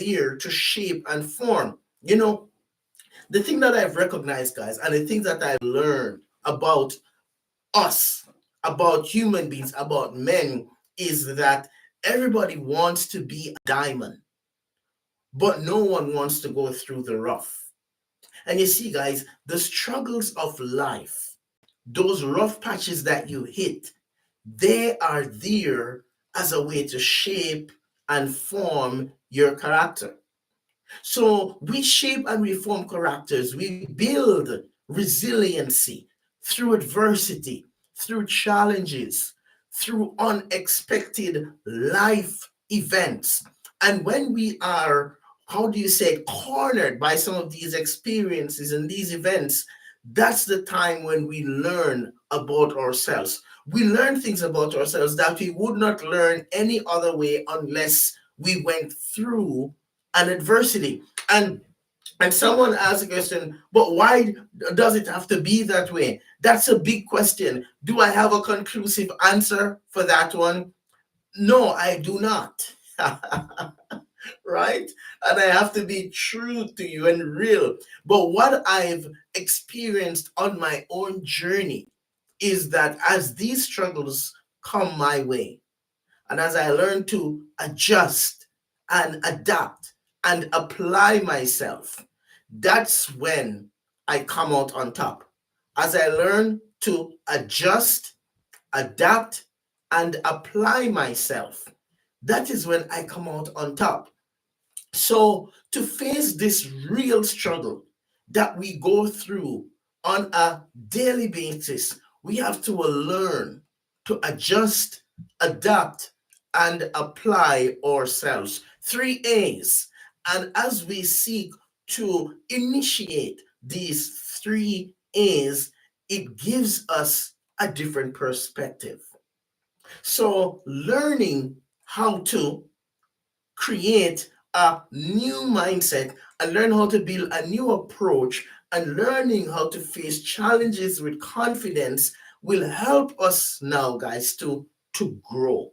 here to shape and form. You know, the thing that I've recognized, guys, and the things that I've learned about us, about human beings, about men, is that everybody wants to be a diamond, but no one wants to go through the rough. And you see, guys, the struggles of life, those rough patches that you hit, they are there as a way to shape and form your character. So we shape and reform characters. We build resiliency through adversity, through challenges, through unexpected life events. And when we are, how do you say, cornered by some of these experiences and these events, that's the time when we learn about ourselves. We learn things about ourselves that we would not learn any other way unless we went through an adversity. And someone asked a question, but why does it have to be that way? That's a big question. Do I have a conclusive answer for that one? No, I do not. Right? And I have to be true to you and real. But what I've experienced on my own journey is that as these struggles come my way, and as I learn to adjust and adapt and apply myself, that's when I come out on top. As I learn to adjust, adapt, and apply myself, that is when I come out on top. So, to face this real struggle that we go through on a daily basis, we have to learn to adjust, adapt, and apply ourselves. Three A's. And as we seek to initiate these three A's, it gives us a different perspective. So, learning how to create a new mindset and learn how to build a new approach and learning how to face challenges with confidence will help us now, guys, to grow.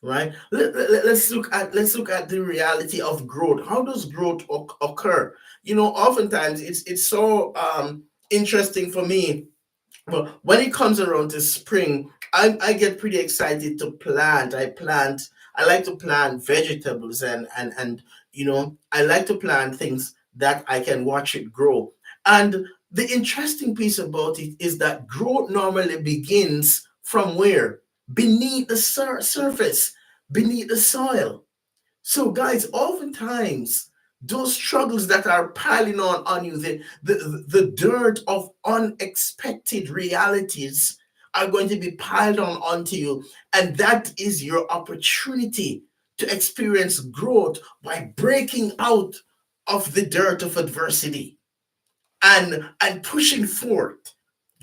Right. Let's look at the reality of growth. How does growth occur? You know, oftentimes it's so interesting for me. But when it comes around to spring, I get pretty excited to plant. I like to plant vegetables and I like to plant things that I can watch it grow. And the interesting piece about it is that growth normally begins from where? Beneath the surface, beneath the soil. So, guys, oftentimes those struggles that are piling on you, the dirt of unexpected realities are going to be piled on onto you, and that is your opportunity to experience growth by breaking out of the dirt of adversity and pushing forth,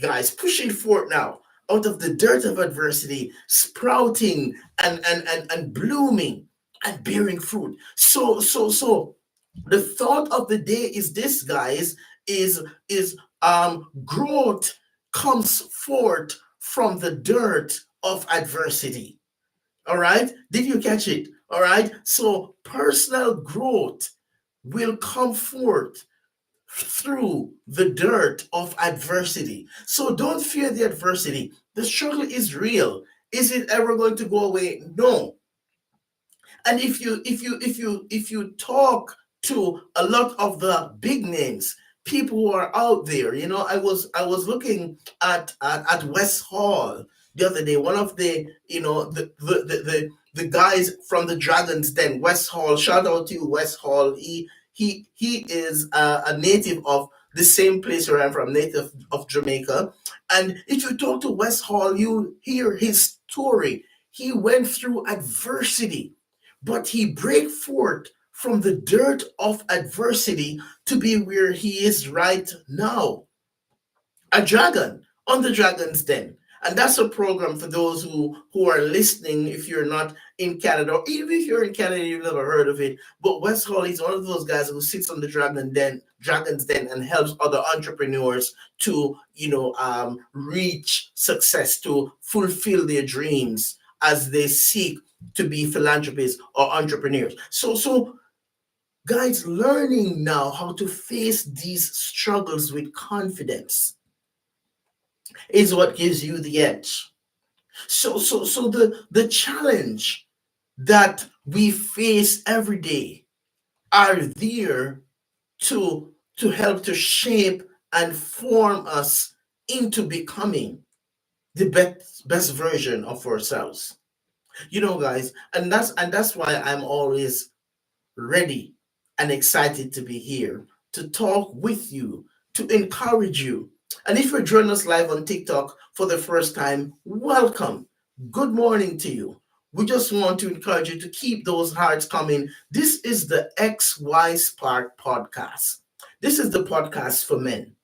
guys, pushing forth now out of the dirt of adversity, sprouting and blooming and bearing fruit. So the thought of the day is this, guys, is growth comes forth from the dirt of adversity. All right, did you catch it? All right, so personal growth will come forth through the dirt of adversity. So don't fear the adversity. The struggle is real. Is it ever going to go away? No. And if you talk to a lot of the big names, people who are out there, I was looking at West Hall the other day. One of the the guys from the Dragons Den, West Hall. Shout out to you, West Hall. He is a native of the same place where I'm from, native of Jamaica. And if you talk to West Hall, you hear his story. He went through adversity, but he break forth from the dirt of adversity to be where he is right now, a dragon on the Dragon's Den. And that's a program for those who are listening. If you're not in Canada, or even if you're in Canada, you've never heard of it. But West Hall is one of those guys who sits on the Dragon's Den, and helps other entrepreneurs to reach success, to fulfill their dreams as they seek to be philanthropists or entrepreneurs. So guys, learning now how to face these struggles with confidence is what gives you the edge. So the challenge that we face every day are there to help to shape and form us into becoming the best version of ourselves. Guys, and that's why I'm always ready and excited to be here to talk with you, to encourage you. And if you're joining us live on TikTok for the first time, welcome. Good morning to you. We just want to encourage you to keep those hearts coming. This is the XY Spark podcast. This is the podcast for men,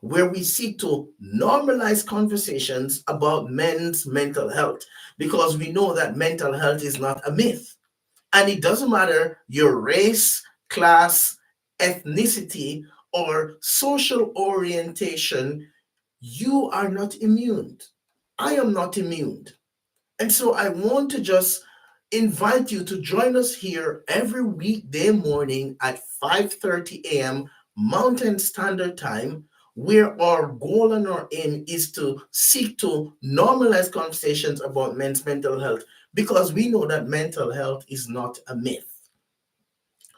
where we seek to normalize conversations about men's mental health because we know that mental health is not a myth. And it doesn't matter your race, class, ethnicity, or social orientation, you are not immune. I am not immune. And so I want to just invite you to join us here every weekday morning at 5:30 a.m. Mountain Standard Time, where our goal and our aim is to seek to normalize conversations about men's mental health because we know that mental health is not a myth.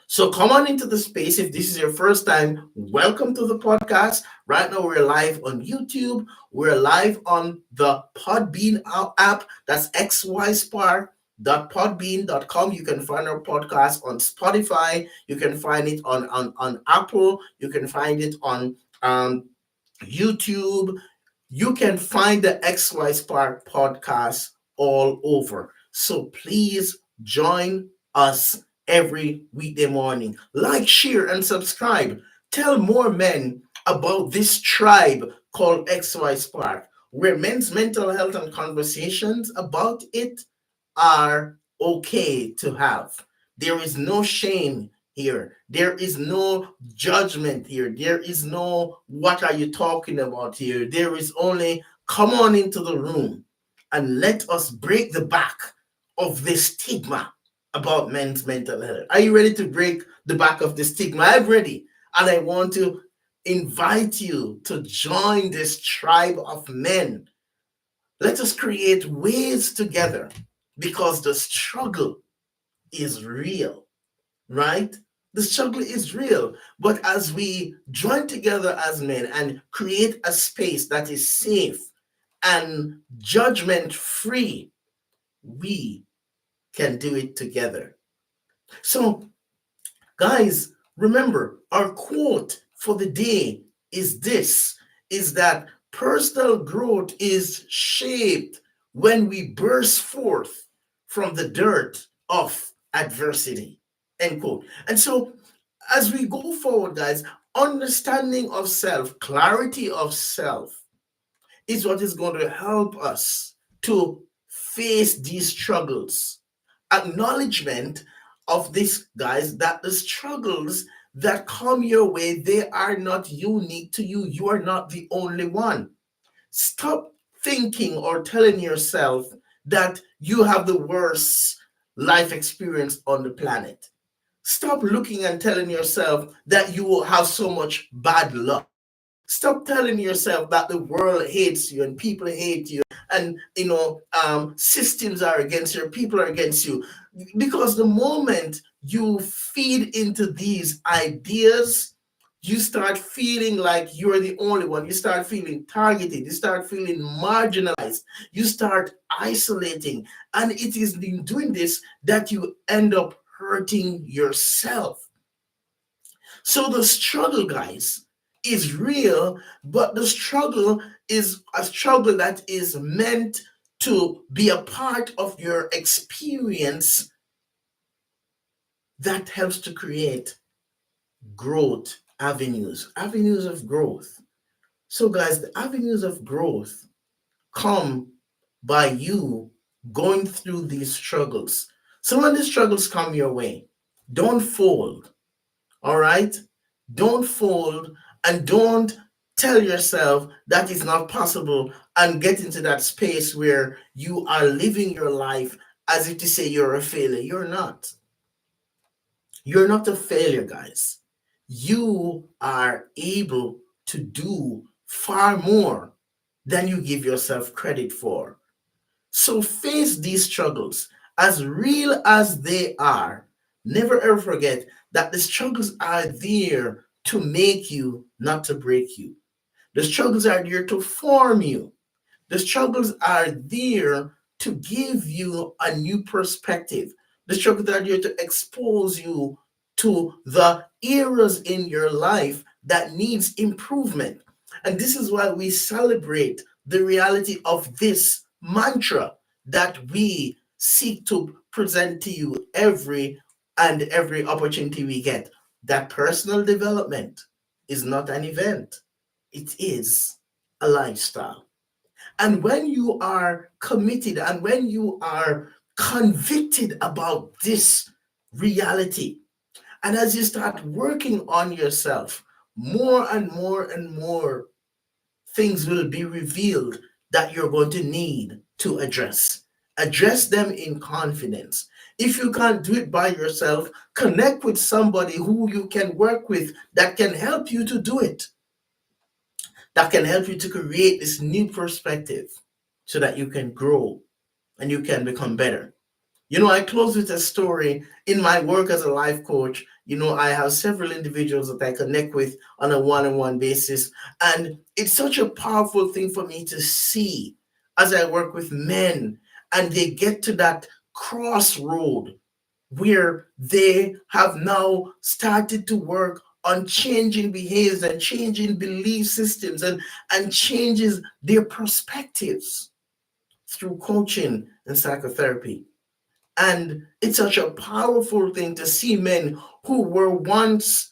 So come on into the space. If this is your first time, welcome to the podcast. Right now, we're live on YouTube. We're live on the Podbean app. That's xyspar.podbean.com. You can find our podcast on Spotify. You can find it on Apple. You can find it on YouTube. You can find the XY Spark podcast all over. So please join us every weekday morning. Like, share, and subscribe. Tell more men about this tribe called XY Spark, where men's mental health and conversations about it are okay to have. There is no shame here. There is no judgment here. There is no what are you talking about here. There is only come on into the room and let us break the back of this stigma about men's mental health. Are you ready to break the back of the stigma? I'm ready. And I want to invite you to join this tribe of men. Let us create ways together because the struggle is real, right? The struggle is real. But as we join together as men and create a space that is safe and judgment free, we can do it together. So, guys, remember our quote for the day is this is that personal growth is shaped when we burst forth from the dirt of adversity. End quote. And so as we go forward, guys, understanding of self, clarity of self is what is going to help us to face these struggles. Acknowledgement of this, guys, that the struggles that come your way, they are not unique to you. You are not the only one. Stop thinking or telling yourself that you have the worst life experience on the planet. Stop looking and telling yourself that you will have so much bad luck. Stop telling yourself that the world hates you and people hate you and systems are against you, people are against you. Because the moment you feed into these ideas, you start feeling like you're the only one. You start feeling targeted. You start feeling marginalized. You start isolating. And it is in doing this that you end up hurting yourself. So the struggle, guys, is real, but the struggle is a struggle that is meant to be a part of your experience that helps to create growth avenues of growth. So, guys, the avenues of growth come by you going through these struggles. So, when these struggles come your way, don't fold. All right? Don't fold and don't tell yourself that is not possible and get into that space where you are living your life as if to say you're a failure. You're not. You're not a failure, guys. You are able to do far more than you give yourself credit for. So face these struggles as real as they are. Never ever forget that the struggles are there to make you, not to break you. The struggles are there to form you. The struggles are there to give you a new perspective. The struggles are there to expose you to the areas in your life that needs improvement. And this is why we celebrate the reality of this mantra that we seek to present to you every opportunity we get. That personal development is not an event, it is a lifestyle. And when you are committed and when you are convicted about this reality, and as you start working on yourself, more and more and more things will be revealed that you're going to need to address. Address them in confidence. If you can't do it by yourself, connect with somebody who you can work with that can help you to do it, that can help you to create this new perspective so that you can grow and you can become better. I close with a story. In my work as a life coach, I have several individuals that I connect with on a one-on-one basis. And it's such a powerful thing for me to see as I work with men and they get to that crossroad where they have now started to work on changing behaviors and changing belief systems and changes their perspectives through coaching and psychotherapy. And it's such a powerful thing to see men who were once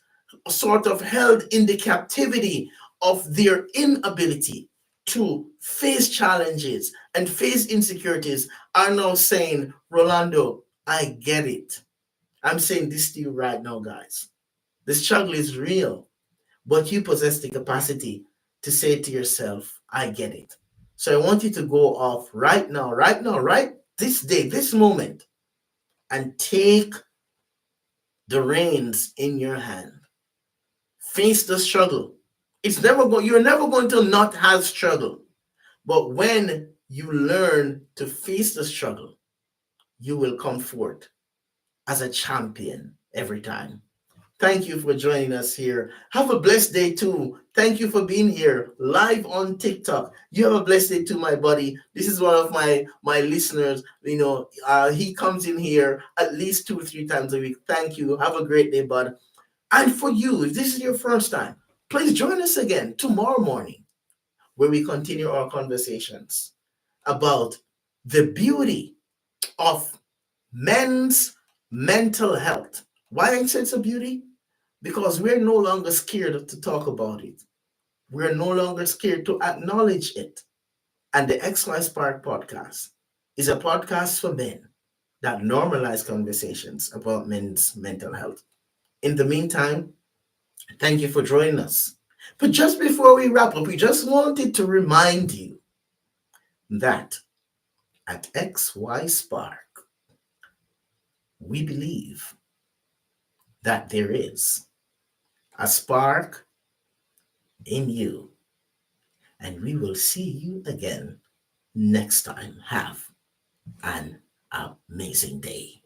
sort of held in the captivity of their inability to face challenges and face insecurities are now saying, Rolando, I get it. I'm saying this to you right now, guys. The struggle is real, but you possess the capacity to say to yourself, I get it. So I want you to go off right now, right this day, this moment, and take the reins in your hand. Face the struggle. You're never going to not have struggle. But when you learn to face the struggle, you will come forth as a champion every time. Thank you for joining us here. Have a blessed day too. Thank you for being here live on TikTok. You have a blessed day too, my buddy. This is one of my listeners. He comes in here at least 2 or 3 times a week. Thank you. Have a great day, bud. And for you, if this is your first time, please join us again tomorrow morning where we continue our conversations about the beauty of men's mental health. Why I say it's a beauty? Because we're no longer scared to talk about it. We're no longer scared to acknowledge it. And the XY Spark podcast is a podcast for men that normalize conversations about men's mental health. In the meantime, thank you for joining us. But just before we wrap up, we just wanted to remind you that at XY Spark, we believe that there is a spark in you. And we will see you again next time. Have an amazing day.